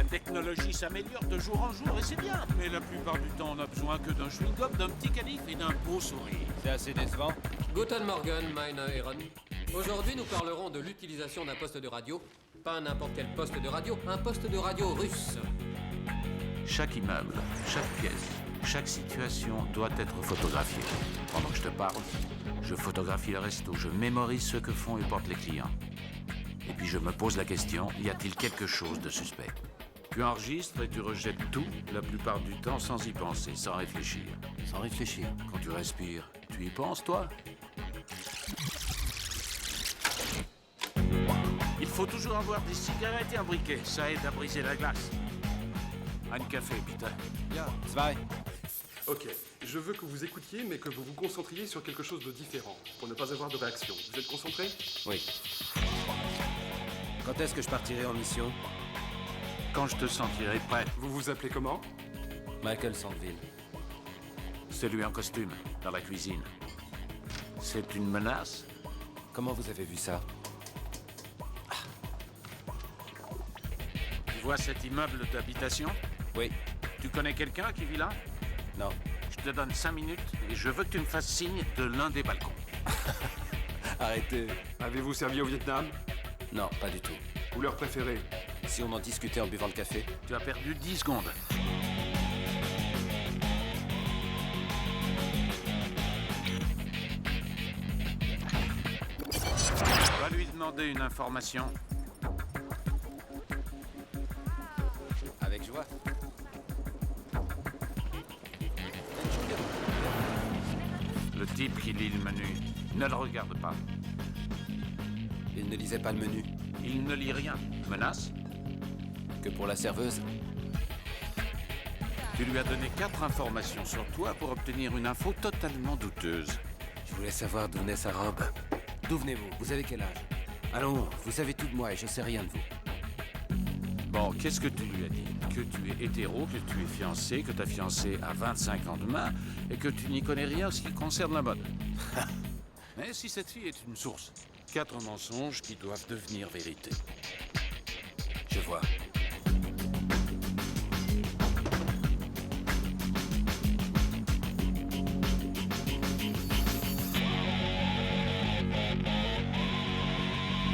technologie s'améliore de jour en jour et c'est bien. Mais la plupart du temps, on a besoin que d'un chewing-gum, d'un petit calife et d'un beau sourire. C'est assez décevant. Guten Morgen, meine Herren. Aujourd'hui, nous parlerons de l'utilisation d'un poste de radio. Pas n'importe quel poste de radio, un poste de radio russe. Chaque immeuble, chaque pièce, chaque situation doit être photographiée. Pendant que je te parle, je photographie le resto, je mémorise ce que font et portent les clients. Et puis je me pose la question, y a-t-il quelque chose de suspect? Tu enregistres et tu rejettes tout, la plupart du temps sans y penser, sans réfléchir. Sans réfléchir. Quand tu respires, tu y penses, toi? Il faut toujours avoir des cigarettes et un briquet, ça aide à briser la glace. Un café, Peter. Ja, zwei. Ok, je veux que vous écoutiez, mais que vous vous concentriez sur quelque chose de différent, pour ne pas avoir de réaction. Vous êtes concentrés? Oui. Quand est-ce que je partirai en mission? Quand je te sentirai prêt. Vous vous appelez comment? Michael Sandville. Celui en costume, dans la cuisine. C'est une menace? Comment vous avez vu ça? Tu vois cet immeuble d'habitation? Oui. Tu connais quelqu'un qui vit là? Non. Je te donne 5 minutes et je veux que tu me fasses signe de l'un des balcons. Arrêtez. Avez-vous servi au Vietnam? Non, pas du tout. Couleur préférée? Si on en discutait en buvant le café? Tu as perdu 10 secondes. Va lui demander une information. Avec joie. Le type qui lit le menu, ne le regarde pas. Il ne lisait pas le menu. Il ne lit rien. Menace? Que pour la serveuse? Tu lui as donné 4 informations sur toi pour obtenir une info totalement douteuse. Je voulais savoir d'où venait sa robe. D'où venez-vous? Vous avez quel âge? Allons, vous savez tout de moi et je sais rien de vous. Bon, qu'est-ce que tu lui as dit? Que tu es hétéro, que tu es fiancé, que ta fiancée a 25 ans de main et que tu n'y connais rien en ce qui concerne la mode. Mais si cette fille est une source, 4 mensonges qui doivent devenir vérité. Je vois.